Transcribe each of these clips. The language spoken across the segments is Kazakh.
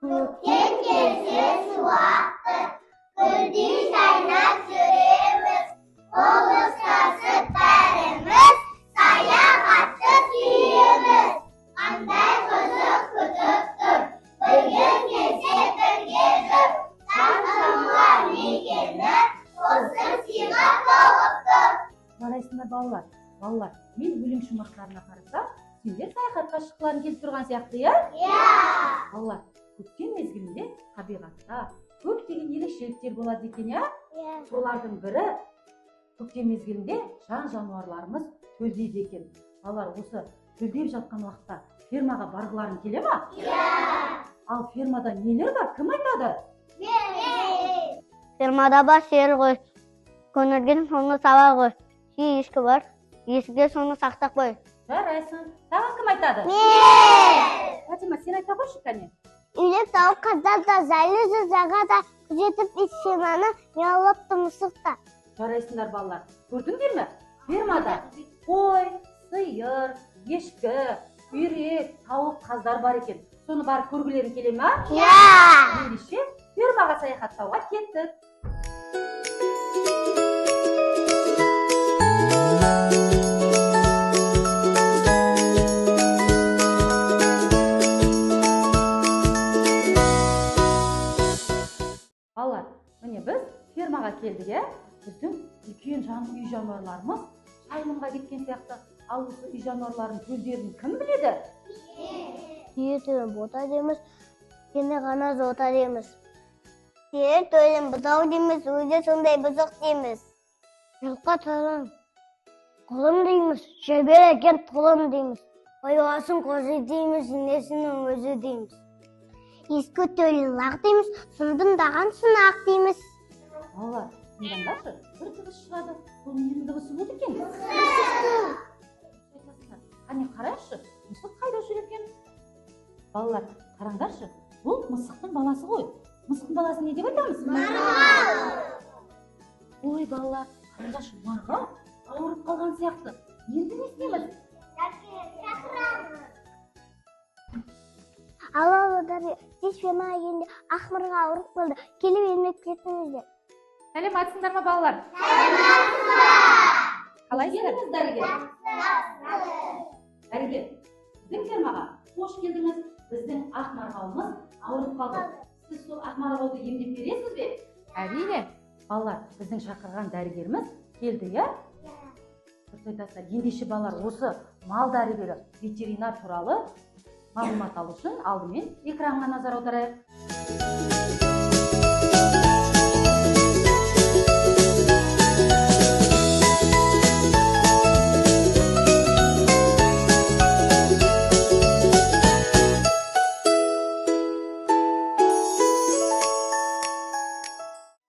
Көктем келсе шуақты, гүлдей жайнап жүреміз. Болыстасып бәріміз, саяхатты сүйеміз. Қандай қызық күтіп тұр, бүгін келсе бірге жүр. Таңсымға мекені, осы сыйға толып тұр. Жарайсыңдар балалар, мен өлең шумақтарына қарасам, сендер саяхатқа шыққыларың келіп тұрған сияқты, иә? Балалар, көктем мезгілінде табиғатта көптеген ерекшеліктер болады екен, иә? Солардың бірі көктем мезгілінде жан-жануарларымыз төлдейді екен. Балалар, осы төлдеп жатқан уақытта фермаға барғыларың келе ма? Ал фермада нелер бар? Кім айтады? Фермада бар сиыр ғой, көңілген соны сабар ғой. Ешкі бар, ешкіге соны сақтап қой. Жарайсың. Тағы кім айтады? Фатима, сен айта қойшы кәне. Үйлеп тауып қаздарда, зайлы жағада күзетіп итшеманы мияулапты мысықта. Жарайсыңдар балалар. Көрдіңдер ме? Фермада қой, сиыр, ешкі, үйрек, тауық, қаздар бар екен. Соны барып көргілерің келе ме? Ендеше фермаға саяхаттауға кеттік. Балалар, міне біз фермаға келдік, иә? Біздің үлкен үй жануарларымыз жайылымға кеткен сияқты. Ал осы үй жануарларының көздерін кім біледі? Түйе бота дейміз, кені ғана жота дейміз. Түйе төлін бұзау дейміз, өзі сондай бұзық дейміз. Жылқа тұрын құлын дейміз, жебер екен тұлын дейміз. Байуасын қозы дейміз, несінің өзі дейміз. Ескі төлі лақ дейміз, сындымдаған сынақ дейміз. Балалар, тыңдаңдаршы, бір дыбыс шығады. Бұл ненің дыбысы болды екен? Қане қарайшы, мысық қайда жүр екен? Балалар, қараңдаршы, бұл мысықтың баласы ғой. Мысықтың баласы не деп айтамыз? Марғау. Ой, балалар, қараңдаршы, марғау ауырып қалған сияқты. Енді не істейміз? Алалыдар, сіз фермаға келгенде ақмырға ауырып қалды. Келіп емдеп кеттіңіздер. Сәлеметсіңдер ме балалар? Сәлеметсіңдер. Қалайсыңдар? Дәрігер. Дәрігер, біздің фермаға қош келдіңіз. Біздің ақмарғауымыз ауырып қалды. Сіз сол ақмарғауды емдеп бересіз бе? Әрине. Балалар, біздің шақырған дәрігеріміз келді, иә? Дұрыс айтасыздар. Ендеше балалар, осы мал дәрігері, ветеринар туралы мағлұмат алу үшін алдымен экранға назар аударайық.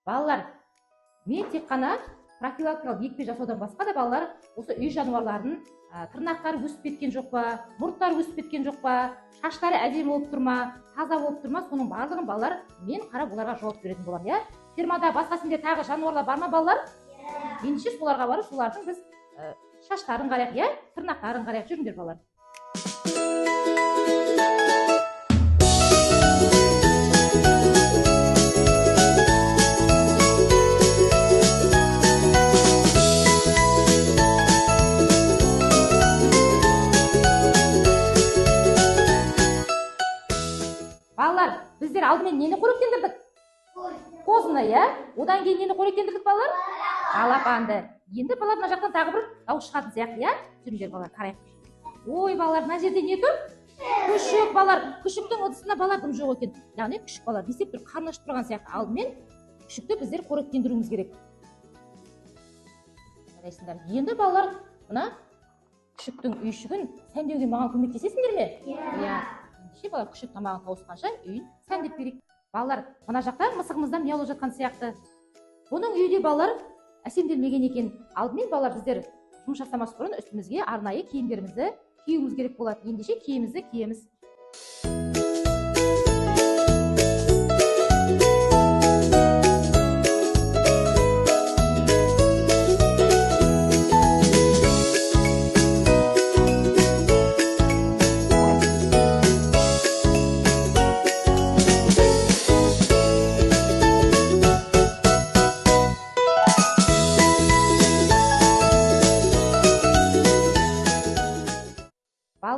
Балалар, мен тек қана профилактикалық екпе жасаудан басқа да балалар осы үй жануарларының тырнақтары өсіп кеткен жоқ па, мұрттары өсіп кеткен жоқ па, шаштары әдемі болып тұр ма, таза болып тұр ма, соның барлығын балалар мен қарап оларға жауап беретін боламын, иә? Фермада басқа сендер тағы жануарлар бар ма балалар? Ендеше соларға барып, солардың біз шаштарын қарайық, иә? Тырнақтарын қарайық, жүріңдер балалар. Біздер алдымен нені қоректендірдік? Қозыны, иә? Одан кейін нені қоректендірдік балалар? Балапанды. Енді балалар мына жақтан тағы бір дауыс шығатын сияқты, иә? Жүріңдер балалар, қарайық. Ой, балалар, мына жерде не тұр? Күшік балалар. Күшіктің ыдысында балалар дым жоқ екен. Яғни күшік балалар десек бір қарны ашып тұрған сияқты. Алдымен күшікті біздер қоректендіруіміз керек. Қарайсыңдар. Енді балалар, мына күшіктің үйшігін сәндеуге маған көмектесесіңдер ме? Иә. Балалар күшік тамағын тауысқанша үйін сәндеп берейік. Балалар, мына жақта мысығымыздан мияулап жатқан сияқты. Оның үйде балалар әсемделмеген екен. Алдымен балалар біздер жұмыс жасамас бұрын үстімізге арнайы киімдерімізді киюіміз керек болады. Ендеше киімімізді киеміз.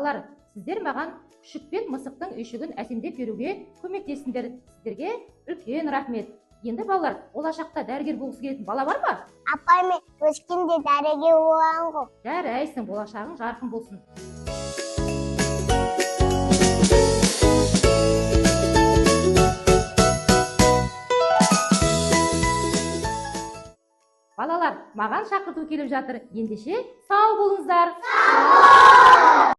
балалар, сіздер маған күшік пен мысықтың үйшігін әсемдеп беруге көмектестіңдер. Сіздерге үлкен рахмет. Енді балалар, болашақта дәрігер болғысы келетін бала бар ма? Апай, мен өскенде дәрігер болған ғой. Жарайсың, болашағың жарқын болсын. Балалар, маған шақырту келіп жатыр. Ендеше сау болыңыздар.